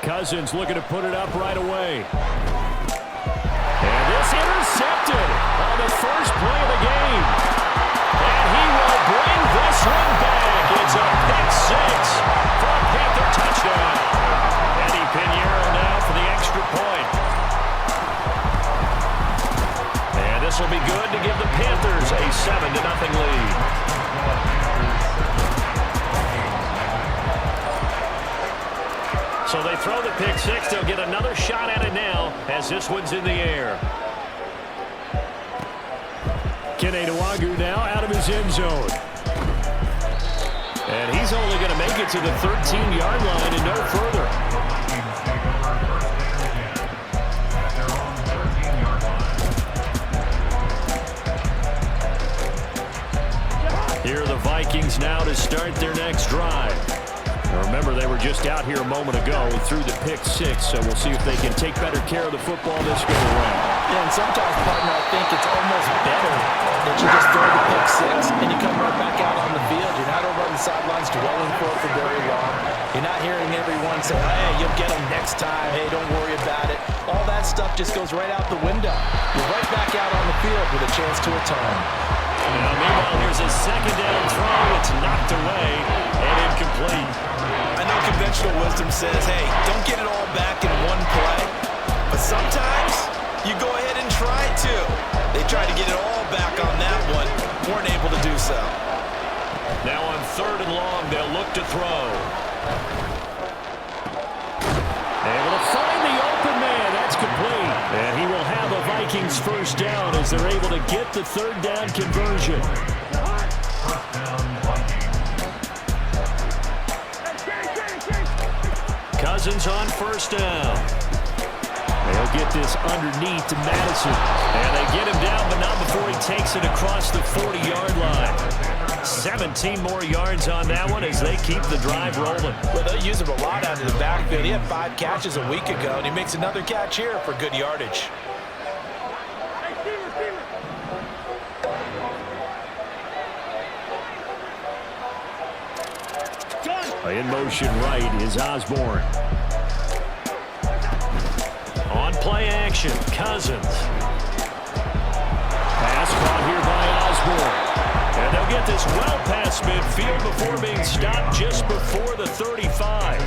Cousins looking to put it up right away. And this intercepted on the first play of the game. And he will bring this one back. It's a pick six for a Panther touchdown. Eddie Pinheiro now for the extra point. And this will be good to give the Panthers a 7-0 lead. So they throw the pick six. They'll get another shot at it now as this one's in the air. Kene Nwangwu now out of his end zone. And he's only going to make it to the 13-yard line and no further. Here are the Vikings now to start their next drive. Now remember, they were just out here a moment ago through the pick six, so we'll see if they can take better care of the football this go around. Yeah, and sometimes, partner, I think it's almost better that you just throw the pick six and you come right back out on the field. You're not over on the sidelines dwelling for it for very long. You're not hearing everyone say, hey, you'll get them next time. Hey, don't worry about it. All that stuff just goes right out the window. You're right back out on the field with a chance to atone. Now, meanwhile, here's a second down throw. It's knocked away and incomplete. I know conventional wisdom says, hey, don't get it all back in one play. But sometimes you go ahead and try to. They tried to get it all back on that one. Weren't able to do so. Now on 3rd and long, they'll look to throw. Able to find the open man. That's complete. And he will have a Vikings first down as they're able to get the 3rd down conversion. Cousins on 1st down. They'll get this underneath to Madison. And they get him down, but not before he takes it across the 40-yard line. 17 more yards on that one as they keep the drive rolling. Well, they'll use him a lot out of the backfield. He had 5 catches a week ago, and he makes another catch here for good yardage. In motion right is Osborne. On play action, Cousins. Pass caught here by Osborne. And they'll get this well past midfield before being stopped just before the 35.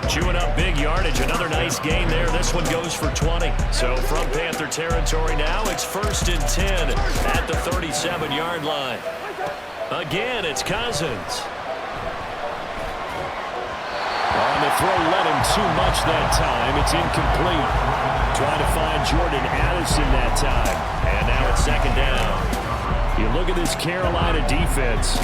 Chewing up big yardage. Another nice gain there. This one goes for 20. So from Panther territory now, it's 1st and 10 at the 37-yard line. Again, it's Cousins. On the throw, led him too much that time. It's incomplete. Trying to find Jordan Addison that time. And now it's 2nd down. You look at this Carolina defense.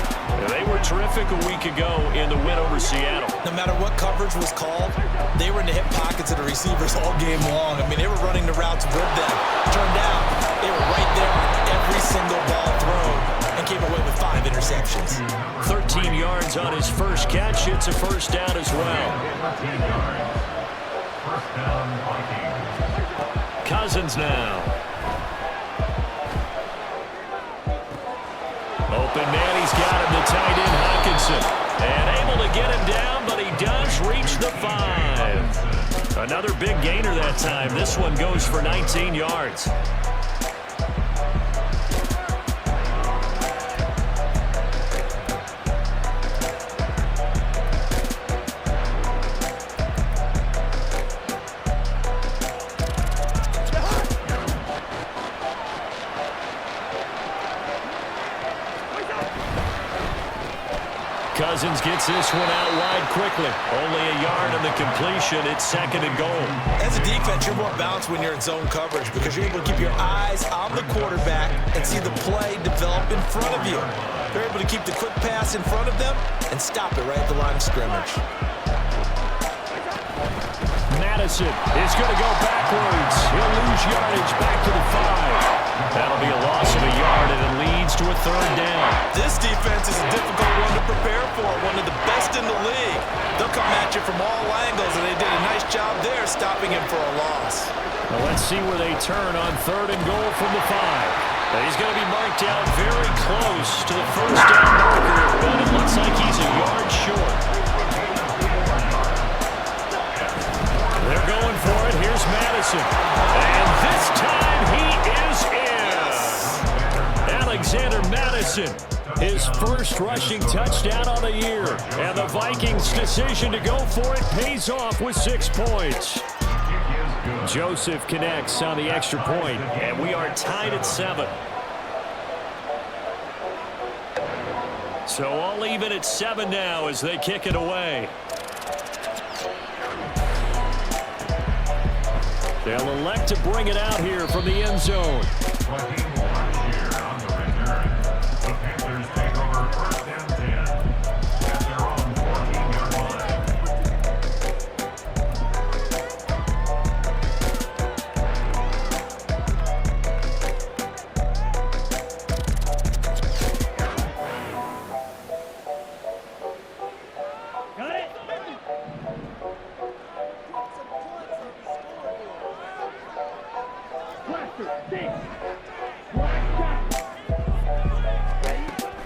They were terrific a week ago in the win over Seattle. No matter what coverage was called, they were in the hip pockets of the receivers all game long. I mean, they were running the routes with them. Turned out, they were right there on every single ball thrown and came away with 5 interceptions. 13 yards on his first catch. It's a 1st down as well. Cousins now. Open man, he's got him, the tight end Hawkinson. And able to get him down, but he does reach the 5. Another big gainer that time. This one goes for 19 yards. Cousins gets this one out wide quickly. Only a yard on the completion. It's 2nd and goal. As a defense, you're more balanced when you're in zone coverage because you're able to keep your eyes on the quarterback and see the play develop in front of you. They're able to keep the quick pass in front of them and stop it right at the line of scrimmage. Madison is going to go backwards. He'll lose yardage back to the 5. That'll be a loss of a yard, and it leads to a 3rd down. This defense is a difficult one to prepare for, one of the best in the league. They'll come at you from all angles, and they did a nice job there stopping him for a loss. Now let's see where they turn on 3rd and goal from the 5. Now he's going to be marked down very close to the 1st down marker, but it looks like he's a yard short. Madison. And this time he is in. Alexander Madison, his first rushing touchdown on the year. And the Vikings' decision to go for it pays off with 6 points. Joseph connects on the extra point, and we are tied at 7. So all even at 7 now as they kick it away. They'll elect to bring it out here from the end zone.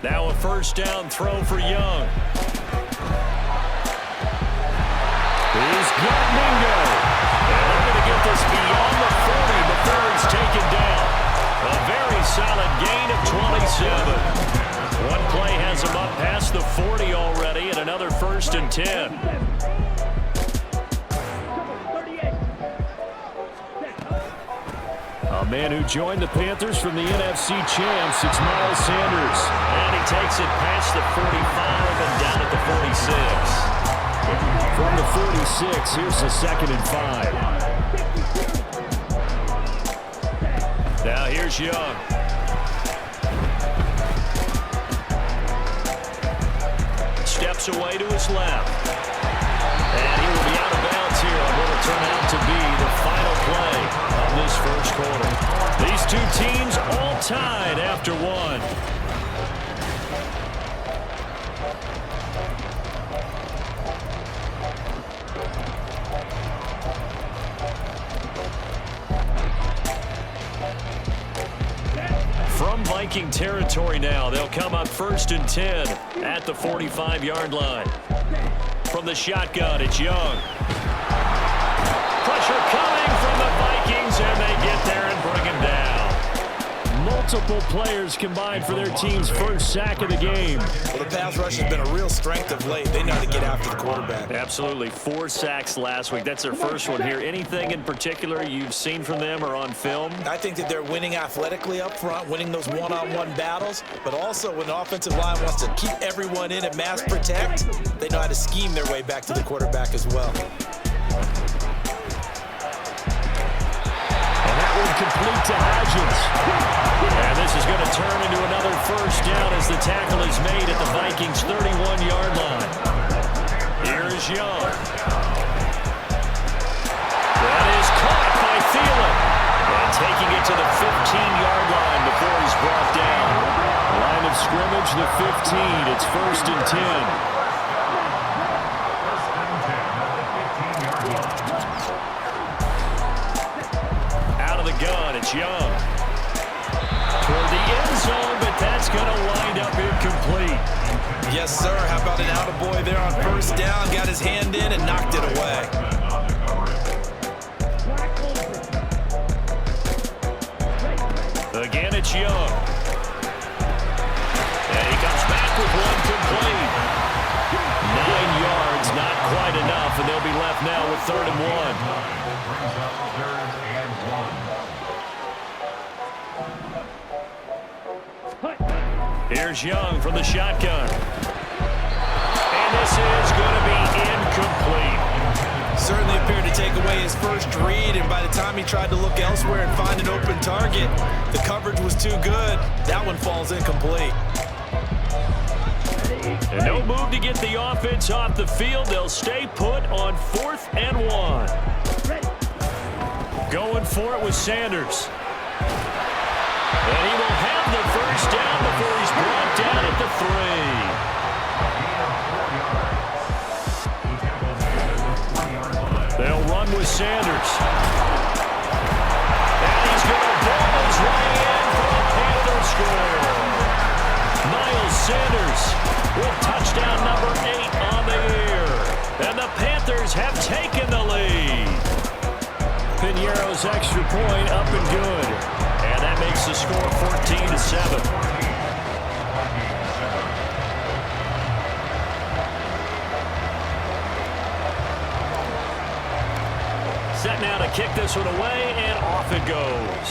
Now a first down throw for Young. He's got Mingo. And they're going to get this beyond the 40 before he's taken down. A very solid gain of 27. One play has him up past the 40 already, and another first and 10. A man who joined the Panthers from the NFC champs, it's Miles Sanders. And he takes it past the 45 and down at the 46. From the 46, here's the 2nd and 5. Now here's Young. Steps away to his left. And he will be out of bounds here on what will turn out to be the final play of this first quarter. These two teams all tied after 1. From Viking territory now, they'll come up 1st and 10 at the 45-yard line. From the shotgun, it's Young. Pressure coming from the Vikings, and they get there and bring him down. Multiple players combined for their team's first sack of the game. Well, the pass rush has been a real strength of late. They know how to get after the quarterback. Absolutely. 4 sacks last week. That's their first one here. Anything in particular you've seen from them or on film? I think that they're winning athletically up front, winning those one-on-one battles, but also when the offensive line wants to keep everyone in and mass protect, they know how to scheme their way back to the quarterback as well. And that one complete to Hodgins. And this is going to turn into another first down as the tackle is made at the Vikings' 31-yard line. Here's Young. That is caught by Thielen. And taking it to the 15-yard line before he's brought down. Line of scrimmage, the 15. It's 1st and 10. Gun, it's Young. Toward the end zone, but that's going to wind up incomplete. Yes, sir. How about an attaboy there on 1st down? Got his hand in and knocked it away. Again, it's Young. And he comes back with one complete. 9 yards, not quite enough, and they'll be left now with 3rd and 1. Here's Young from the shotgun. And this is going to be incomplete. Certainly appeared to take away his first read, and by the time he tried to look elsewhere and find an open target, the coverage was too good. That one falls incomplete. And no move to get the offense off the field. They'll stay put on 4th and 1. Going for it with Sanders. And he will have the first down before he's brought down at the 3. They'll run with Sanders. And he's going to ball his way in for a Panther score. Miles Sanders with touchdown number 8 on the year. And the Panthers have taken the lead. Pinheiro's point, up and good. And that makes the score 14-7. Set now to kick this one away, and off it goes.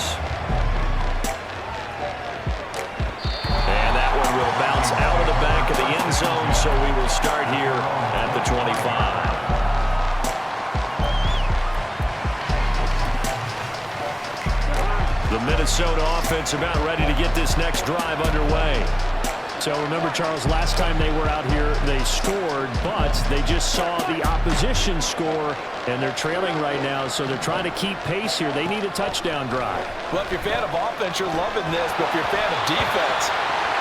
And that one will bounce out of the back of the end zone, so we will start here at the 25. The Minnesota offense about ready to get this next drive underway. So remember, Charles, last time they were out here, they scored, but they just saw the opposition score, and they're trailing right now, so they're trying to keep pace here. They need a touchdown drive. Well, if you're a fan of offense, you're loving this, but if you're a fan of defense,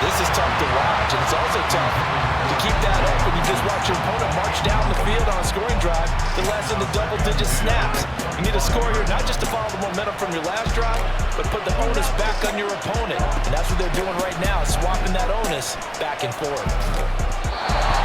this is tough to watch, and it's also tough to keep that up when you just watch your opponent march down the field on a scoring drive to less than the double-digit snaps. You need a score here, not just to follow the momentum from your last drive, but put the onus back on your opponent. And that's what they're doing right now, swapping that onus back and forth.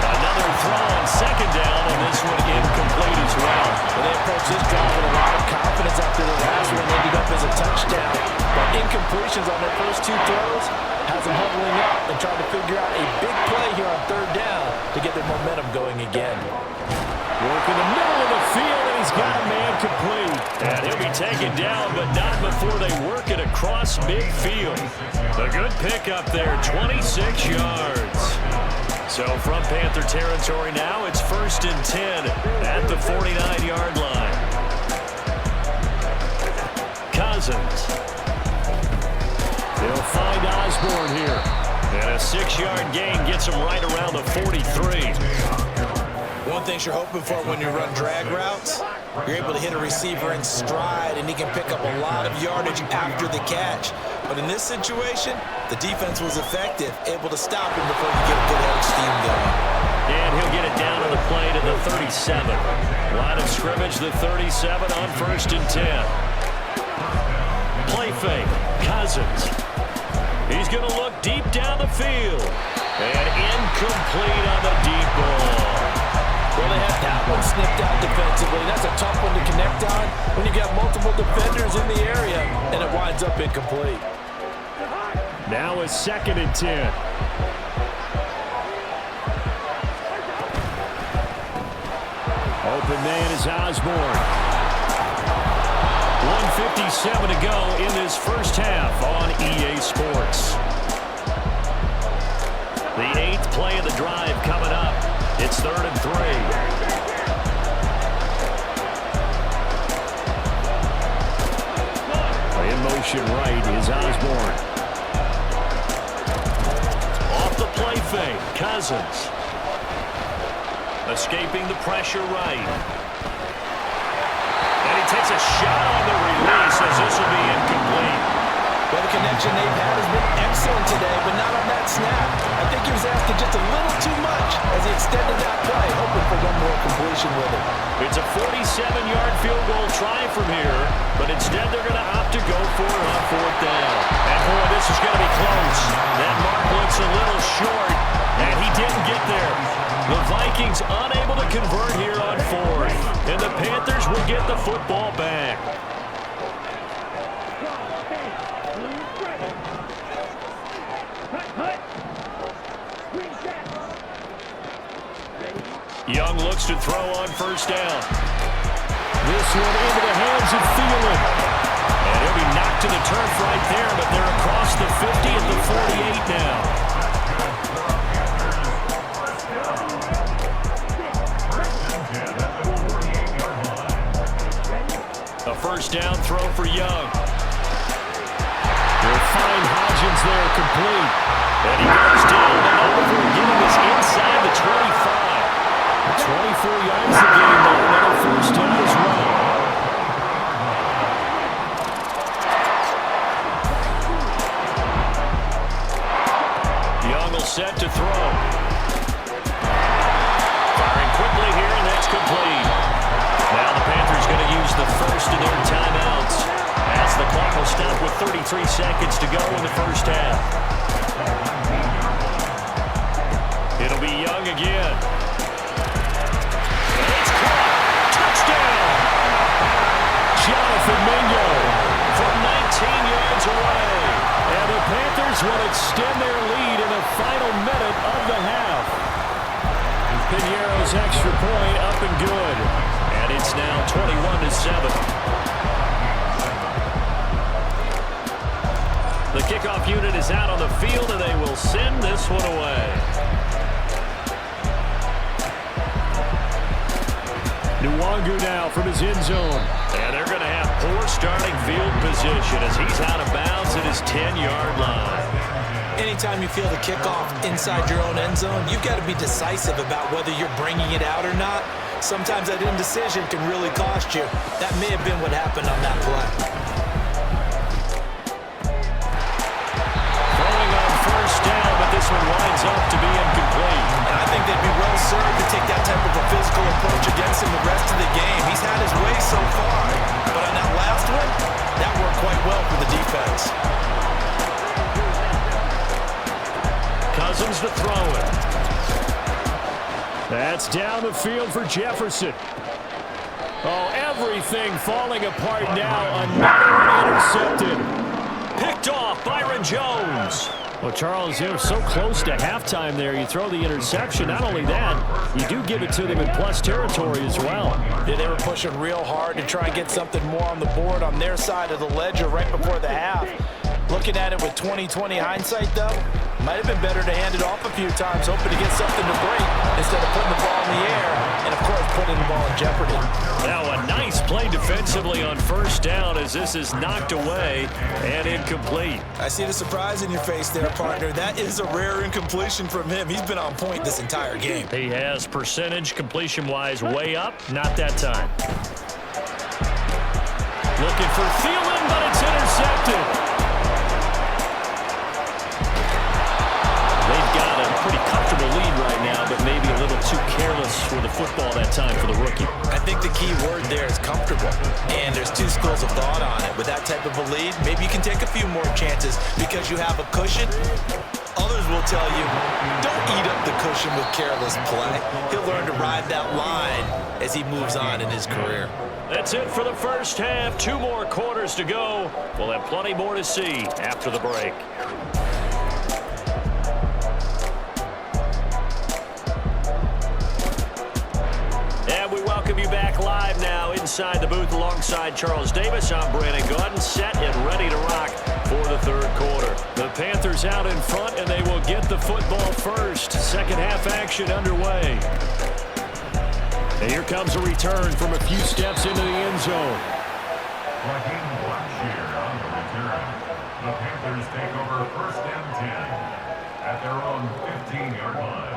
Another throw on second down, and this one incomplete as well. Well, they approach this drive with a lot of confidence after the last one ended up as a touchdown. But incompletions on their first two throws has them huddling up and trying to figure out a big play here on third down to get their momentum going again. Work in the middle of the field, and he's got a man complete. And he'll be taken down, but not before they work it across midfield. A good pickup there, 26 yards. So from Panther territory now, it's 1st and 10 at the 49-yard line. Cousins. They'll find Osborne here. And a 6-yard gain gets him right around the 43. One thing you're hoping for when you run drag routes, you're able to hit a receiver in stride, and he can pick up a lot of yardage after the catch. But in this situation, the defense was effective, able to stop him before you get a good head of steam going. And he'll get it down on the play to the 37. Line of scrimmage, the 37 on 1st and 10. Play fake, Cousins. He's going to look deep down the field. And incomplete on the deep ball. Well, they have that one snipped out defensively. That's a tough one to connect on when you got multiple defenders in the area, and it winds up incomplete. Now it's 2nd and 10. Open man is Osborne. 1:57 to go in this first half on EA Sports. The 8th play of the drive coming up. It's 3rd and 3. In motion right is Osborne. Off the play fake, Cousins. Escaping the pressure right. And he takes a shot on the release as this will be incomplete. Well, the connection they've had has been excellent today, but not on that snap. I think he was asking just a little too much as he extended that play, hoping for one more completion with it. It's a 47-yard field goal try from here, but instead they're going to opt to go for it on 4th down. And boy, this is going to be close. That mark looks a little short, and he didn't get there. The Vikings unable to convert here on 4th, and the Panthers will get the football back. Young looks to throw on 1st down. This one into the hands of Thielen. And he'll be knocked to the turf right there, but they're across the 50 at the 48 now. A 1st down throw for Young. They'll find Hodgins there, complete. And he goes down and over, getting us inside the 25. 24 yards to gain there. Another 1st down as well. Young will set to throw. Firing quickly here, and that's complete. Now the Panthers going to use the first of their timeouts as the clock will stop with 33 seconds to go in the first half. It'll be Young again. And it's caught. Touchdown! Jonathan Mingo Bears will extend their lead in the final minute of the half. Piñeiro's extra point up and good. And it's now 21-7. The kickoff unit is out on the field, and they will send this one away. Nwangu now from his end zone. And they're going to have poor starting field position as he's out of bounds at his 10-yard line. Anytime you feel the kickoff inside your own end zone, you've got to be decisive about whether you're bringing it out or not. Sometimes that indecision can really cost you. That may have been what happened on that play. Throwing on first down, but this one winds up to be incomplete. And I think they'd be well served to take that type of a physical approach against him the rest of the game. He's had his way so far, but on that last one, that worked quite well for the defense. Cousins to throw it. That's down the field for Jefferson. Oh, everything falling apart now. Another intercepted. Picked off Byron Jones. Well, Charles, they're so close to halftime there. You throw the interception. Not only that, you do give it to them in plus territory as well. Yeah, they were pushing real hard to try and get something more on the board on their side of the ledger right before the half. Looking at it with 20/20 hindsight, though, might have been better to hand it off a few times, hoping to get something to break instead of putting the ball in the air and, of course, putting the ball in jeopardy. Now a nice play defensively on first down as this is knocked away and incomplete. I see the surprise in your face there, partner. That is a rare incompletion from him. He's been on point this entire game. He has percentage completion-wise way up. Not that time. Looking for Thielen, but it's intercepted. They've got a pretty comfortable lead right now, but maybe a little too careless with the football that time for the rookie. I think the key word there is comfortable, and there's two schools of thought on it. With that type of a lead, maybe you can take a few more chances because you have a cushion. Others will tell you, don't eat up the cushion with careless play. He'll learn to ride that line as he moves on in his career. That's it for the first half. 2 more quarters to go. We'll have plenty more to see after the break. We welcome you back live now inside the booth alongside Charles Davis. I'm Brandon Gaudin, set and ready to rock for the third quarter. The Panthers out in front, and they will get the football first. Second half action underway. And here comes a return from a few steps into the end zone. Joaquin Blackshear on the return. The Panthers take over first and 10 at their own 15-yard line.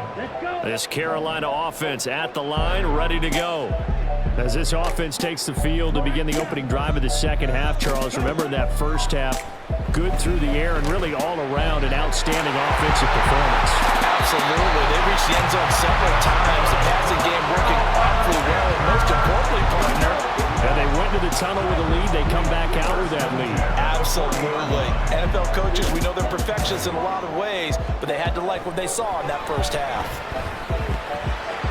This Carolina offense at the line, ready to go. As this offense takes the field to begin the opening drive of the second half, Charles, remember that first half, good through the air and really all around an outstanding offensive performance. Absolutely. They reached the end zone several times. The passing game working awfully well, and most importantly, partner, and they went to the tunnel with a lead. They come back out with that lead. Absolutely. NFL coaches, we know they're perfectionists in a lot of ways, but they had to like what they saw in that first half.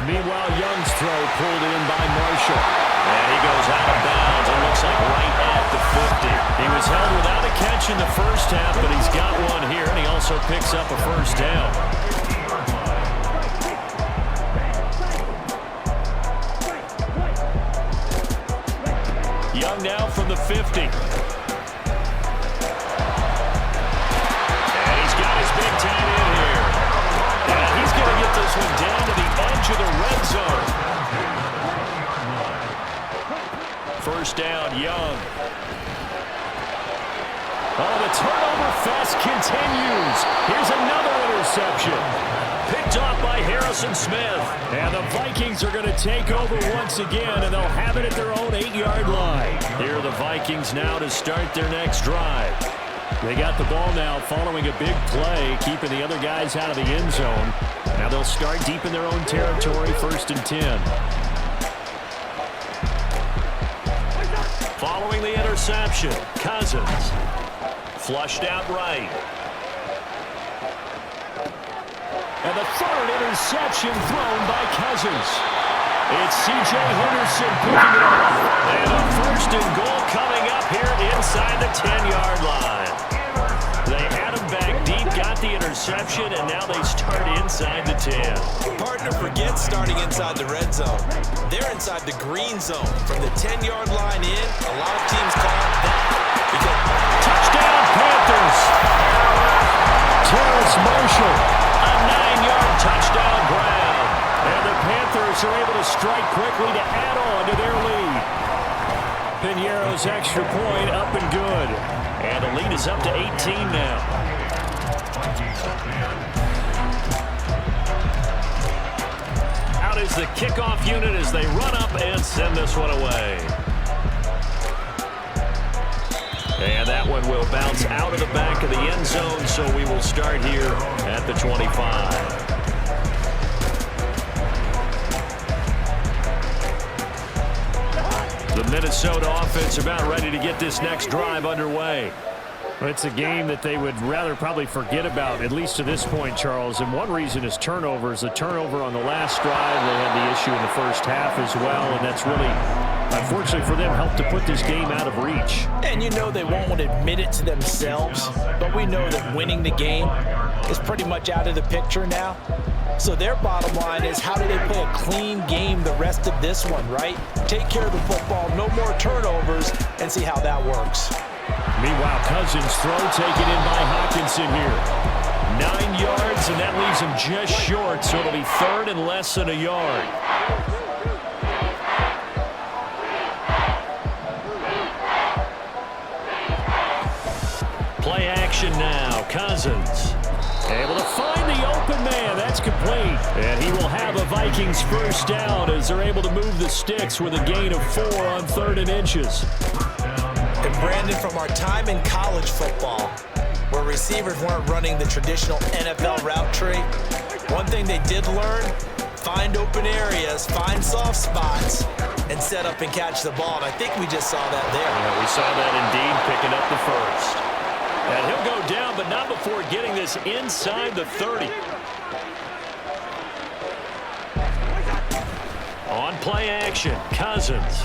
Meanwhile, Young's throw pulled in by Marshall. And he goes out of bounds. It looks like right at the 50. He was held without a catch in the first half, but he's got one here, and he also picks up a first down. Young now from the 50. And he's got his big tight end here. And he's going to get this one down to the edge of the red zone. First down, Young. Oh, the turnover fest continues. Here's another interception. Picked off by Harrison Smith. And the Vikings are going to take over once again, and they'll have it at their own 8-yard line. Here are the Vikings now to start their next drive. They got the ball now following a big play, keeping the other guys out of the end zone. Now they'll start deep in their own territory, 1st and 10. Following the interception, Cousins. Flushed out right. And the third interception thrown by Cousins. It's C.J. Henderson picking it up. And a 1st and goal coming up here inside the 10-yard line. They had him back deep now they start inside the 10. Partner forgets starting inside the red zone. They're inside the green zone. From the 10-yard line in, a lot of teams call it that. Because touchdown, Panthers! Terrence Marshall. A 9-yard touchdown grab. And the Panthers are able to strike quickly to add on to their lead. Piñeiro's extra point up and good. And the lead is up to 18 now. Out is the kickoff unit as they run up and send this one away. And that one will bounce out of the back of the end zone, so we will start here at the 25. The Minnesota offense about ready to get this next drive underway. Well, it's a game that they would rather probably forget about, at least to this point, Charles. And one reason is turnovers. A turnover on the last drive. They had the issue in the first half as well, and that's really, unfortunately for them, helped to put this game out of reach. And you know they won't admit it to themselves, but we know that winning the game is pretty much out of the picture now. So their bottom line is, how do they play a clean game the rest of this one, right? Take care of the football, no more turnovers, and see how that works. Meanwhile, Cousins' throw taken in by Hawkinson here. 9 yards, and that leaves him just short, so it'll be third and less than a yard. Play action now. Cousins able to find the open man. That's complete. And he will have a Vikings first down as they're able to move the sticks with a gain of 4 on 3rd and inches. And Brandon, from our time in college football, where receivers weren't running the traditional NFL route tree, one thing they did learn, find open areas, find soft spots, and set up and catch the ball. And I think we just saw that there. Yeah, we saw that indeed, picking up the first. And he'll go down, but not before getting this inside the 30. On play action, Cousins.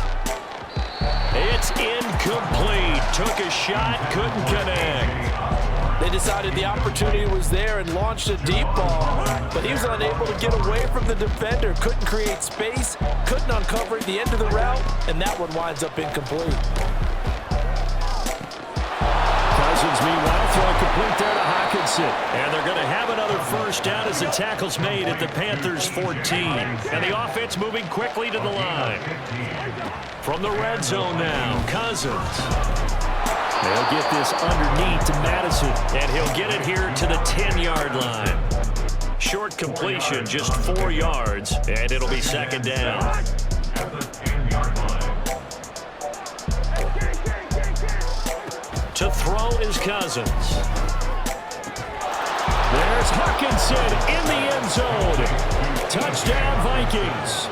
It's incomplete. Took a shot, couldn't connect. They decided the opportunity was there and launched a deep ball, but he was unable to get away from the defender, couldn't create space, couldn't uncover at the end of the route, and that one winds up incomplete. Cousins, meanwhile, throwing complete there to Hawkinson. And they're going to have another first down as the tackle's made at the Panthers' 14. And the offense moving quickly to the line. From the red zone now, Cousins. They'll get this underneath to Madison. And he'll get it here to the 10-yard line. Short completion, just 4 yards, and it'll be second down. At the 10-yard line. To throw is Cousins. There's Hawkinson in the end zone. Touchdown, Vikings.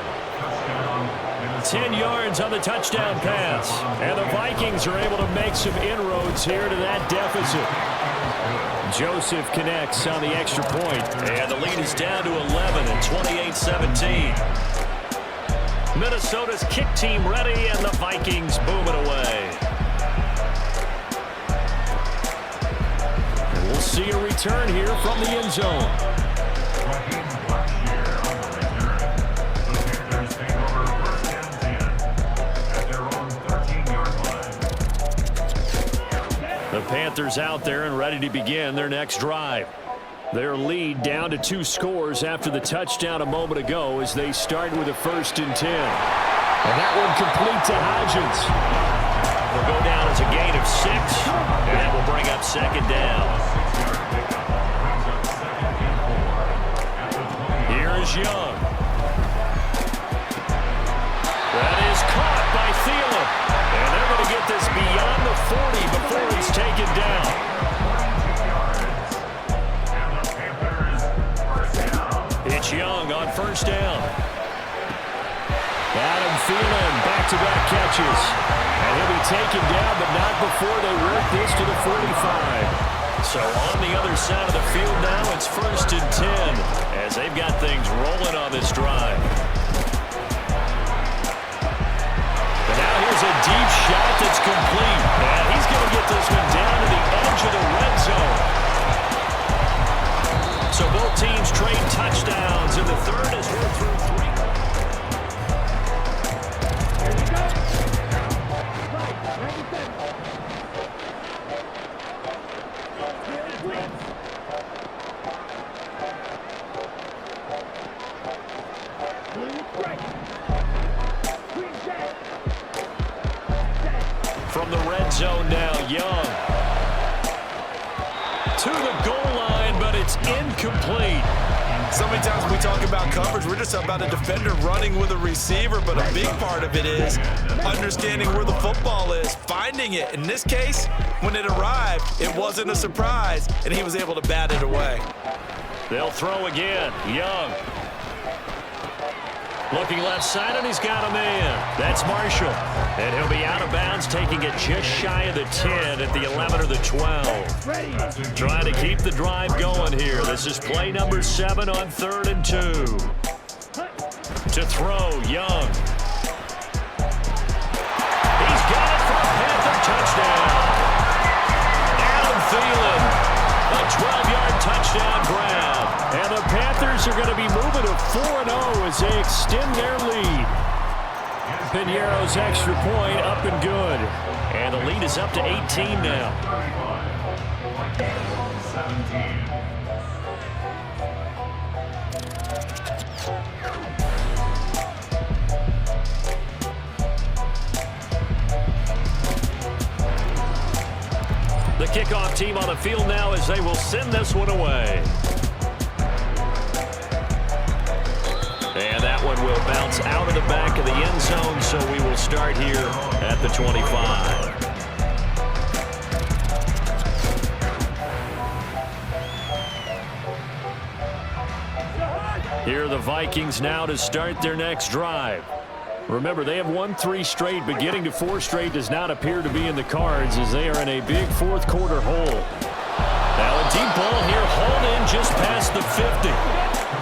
10 yards on the touchdown pass. And the Vikings are able to make some inroads here to that deficit. Joseph connects on the extra point. And the lead is down to 11 at 28-17. Minnesota's kick team ready, and the Vikings boom it away. We'll see a return here from the end zone. The Panthers out there and ready to begin their next drive. Their lead down to 2 scores after the touchdown a moment ago as they start with a 1st and 10. And that one complete to Hodgins. Will go down as a gain of 6, and that will bring up second down. Here is Young. That is caught by Thielen, and they're going to get this beyond the 40 before he's taken down. It's Young on first down. Adam Thielen, back-to-back catches. And he'll be taken down, but not before they work this to the 45. So on the other side of the field now, it's 1st and 10 as they've got things rolling on this drive. And now here's a deep shot that's complete. And he's going to get this one down to the edge of the red zone. So both teams trade touchdowns in the third as we're through 3. From the red zone now, Young. To the goal line, but it's incomplete. So many times when we talk about coverage, we're just about a defender running with a receiver, but a big part of it is understanding where the football is, finding it. In this case, when it arrived, it wasn't a surprise, and he was able to bat it away. They'll throw again. Young. Looking left side, and he's got a man. That's Marshall. And he'll be out of bounds, taking it just shy of the 10 at the 11 or the 12. Trying to keep the drive going here. This is play number 7 on 3rd and 2. To throw, Young. He's got it for a Panther touchdown. Adam Thielen, a 12-yard touchdown grab. And the Panthers are going to be moving to 4-0 as they extend their lead. Piñeiro's extra point up and good. And the lead is up to 18 now. 17. The kickoff team on the field now as they will send this one away. And that one will bounce out of the back of the end zone, so we will start here at the 25. Here are the Vikings now to start their next drive. Remember, they have won 3 straight, but getting to 4 straight does not appear to be in the cards as they are in a big fourth quarter hole. Now a deep ball here, hauled in just past the 50.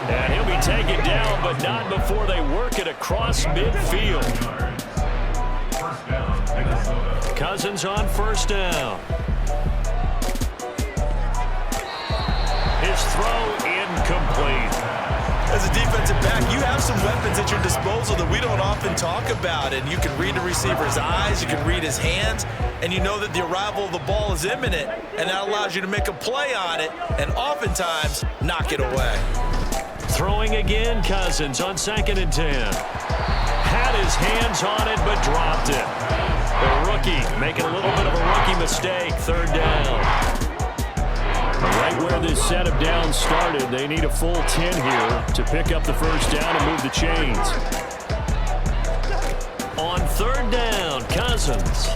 And he'll be taken down, but not before they work it across midfield. Cousins on first down. His throw incomplete. As a defensive back, you have some weapons at your disposal that we don't often talk about. And you can read the receiver's eyes, you can read his hands, and you know that the arrival of the ball is imminent. And that allows you to make a play on it and oftentimes knock it away. Throwing again, Cousins on 2nd and 10. Had his hands on it, but dropped it. The rookie making a little bit of a rookie mistake. 3rd down. Right where this set of downs started, they need a full 10 here to pick up the first down and move the chains. On 3rd down, Cousins.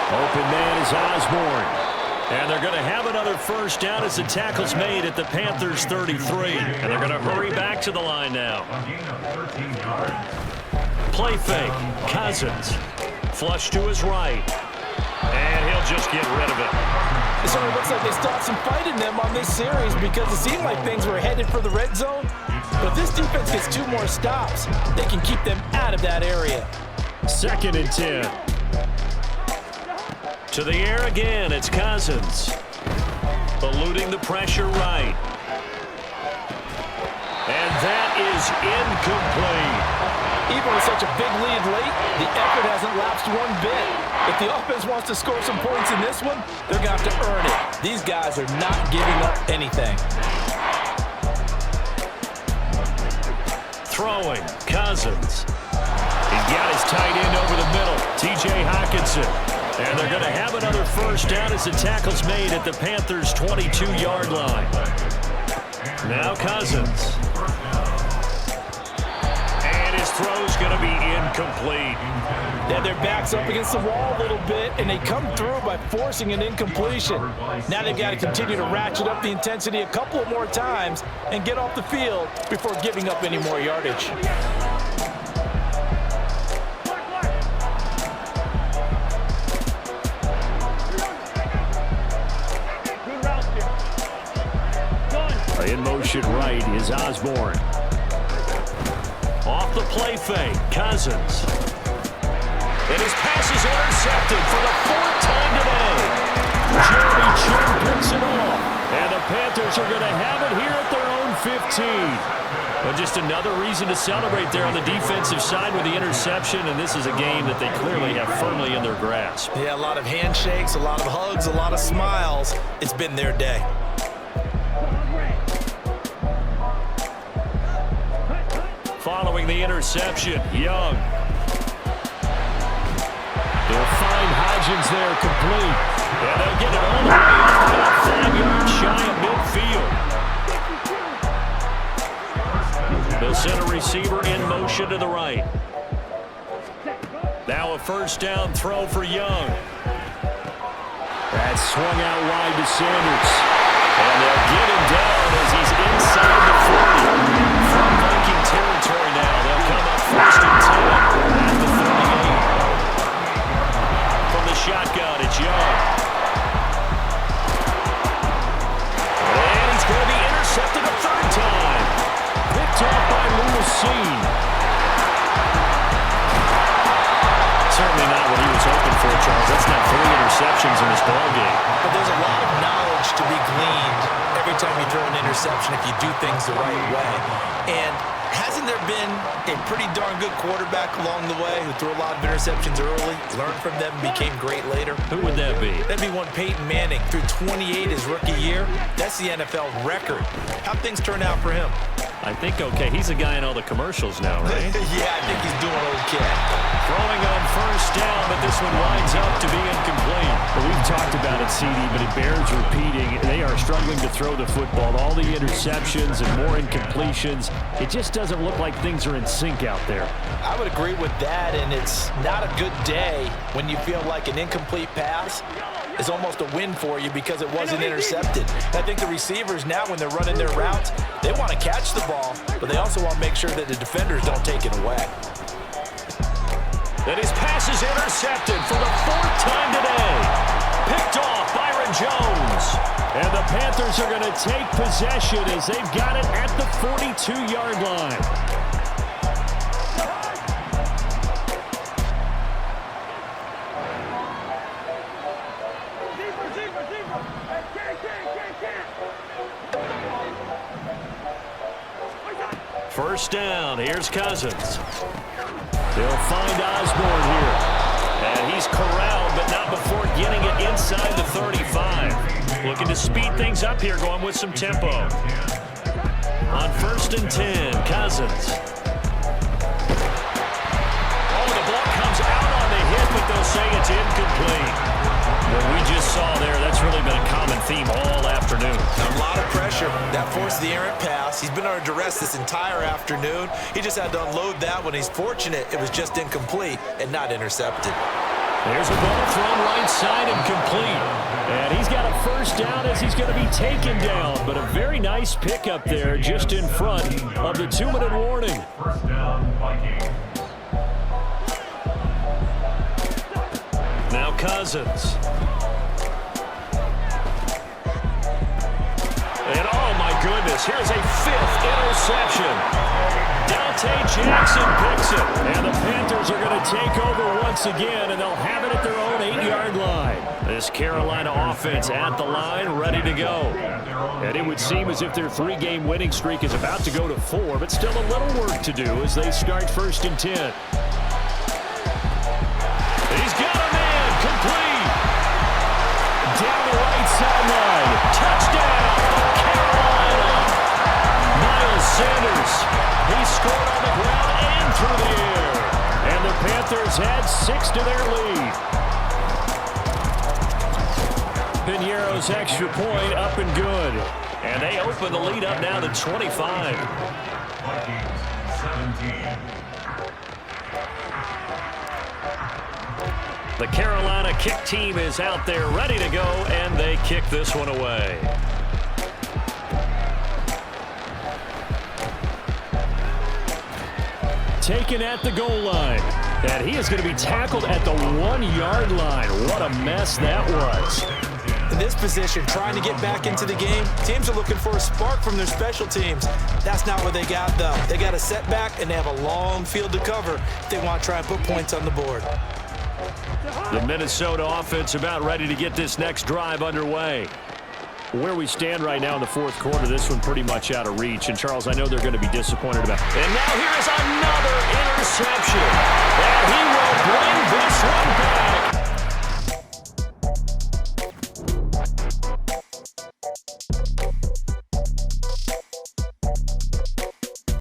Open man is Osborne. And they're going to have another first down as the tackle's made at the Panthers' 33. And they're going to hurry back to the line now. Play fake. Cousins. Flush to his right. And he'll just get rid of it. It certainly looks like they stopped some fight in them on this series because it seemed like things were headed for the red zone. But if this defense gets 2 more stops, they can keep them out of that area. 2nd and 10. To the air again, it's Cousins. Eluding the pressure right. And that is incomplete. Even with such a big lead late, the effort hasn't lapsed one bit. If the offense wants to score some points in this one, they're going to have to earn it. These guys are not giving up anything. Throwing, Cousins. He's got his tight end over the middle, T.J. Hockenson. And they're going to have another first down as the tackle's made at the Panthers' 22-yard line. Now Cousins. And his throw's going to be incomplete. They have their backs up against the wall a little bit, and they come through by forcing an incompletion. Now they've got to continue to ratchet up the intensity a couple of more times and get off the field before giving up any more yardage. In motion right is Osborne. Off the play fake, Cousins. And his pass is intercepted for the 4th time today. Jeremy Chin picks it off. And the Panthers are going to have it here at their own 15. But just another reason to celebrate there on the defensive side with the interception, and this is a game that they clearly have firmly in their grasp. Yeah, a lot of handshakes, a lot of hugs, a lot of smiles. It's been their day. Following the interception, Young. They'll find Hodgins there complete. And they'll get it all the way up about 5 yards shy of midfield. They'll send a receiver in motion to the right. Now a first down throw for Young. That's swung out wide to Sanders. And they'll get him down as he's inside the 40. From Viking territory now, they'll come up first and 10 at the 38. From the shotgun, it's Young. And he's going to be intercepted a third time. Picked off by Lewis. Certainly not what he was hoping for, Charles. That's not 3 interceptions in this ballgame. But there's a lot of knowledge to be gleaned every time you throw an interception if you do things the right way. And hasn't there been a pretty darn good quarterback along the way who threw a lot of interceptions early, learned from them, became great later? Who would that be? That'd be one Peyton Manning. Threw 28 his rookie year. That's the NFL record. How'd things turn out for him? I think okay. He's a guy in all the commercials now, right? Yeah, I think he's doing okay. Throwing on first down, but this one winds up to be incomplete. Well, we've talked about it, CD, but it bears repeating. They are struggling to throw the football. All the interceptions and more incompletions. It just doesn't look like things are in sync out there. I would agree with that, and it's not a good day when you feel like an incomplete pass is almost a win for you because it wasn't intercepted. And I think the receivers now, when they're running their routes, they want to catch the ball, but they also want to make sure that the defenders don't take it away. And his pass is intercepted for the 4th time today. Picked off Byron Jones. And the Panthers are going to take possession as they've got it at the 42-yard line. First down, here's Cousins. They'll find Osborne here. And he's corralled, but not before getting it inside the 35. Looking to speed things up here, going with some tempo. On first and 10, Cousins. Oh, the ball comes out on the hit, but they'll say it's incomplete. What we just saw there, that's really been a common theme all afternoon. A lot of pressure. That forced the errant pass. He's been under duress this entire afternoon. He just had to unload that one. He's fortunate it was just incomplete and not intercepted. There's a ball thrown right side and complete. And he's got a first down as he's going to be taken down. But a very nice pickup there just in front of the 2-minute warning. First down, Vikings. Now Cousins. And oh my goodness, here's a 5th interception. Dante Jackson picks it. And the Panthers are going to take over once again, and they'll have it at their own 8-yard line. This Carolina offense at the line, ready to go. And it would seem as if their 3-game winning streak is about to go to 4, but still a little work to do as they start first and 10. He's got a man, complete. Down the right sideline. Touchdown, Carolina. Miles Sanders. He scored on the ground and through the air. And the Panthers add 6 to their lead. Piñeiro's extra point up and good. And they open the lead up now to 25. Vikings 17. The Carolina kick team is out there ready to go, and they kick this one away. Taken at the goal line. And he is going to be tackled at the 1-yard line. What a mess that was. In this position, trying to get back into the game, teams are looking for a spark from their special teams. That's not what they got, though. They got a setback, and they have a long field to cover if they want to try and put points on the board. The Minnesota offense about ready to get this next drive underway. Where we stand right now in the fourth quarter, this one pretty much out of reach. And, Charles, I know they're going to be disappointed about it. And now here is another interception. And he will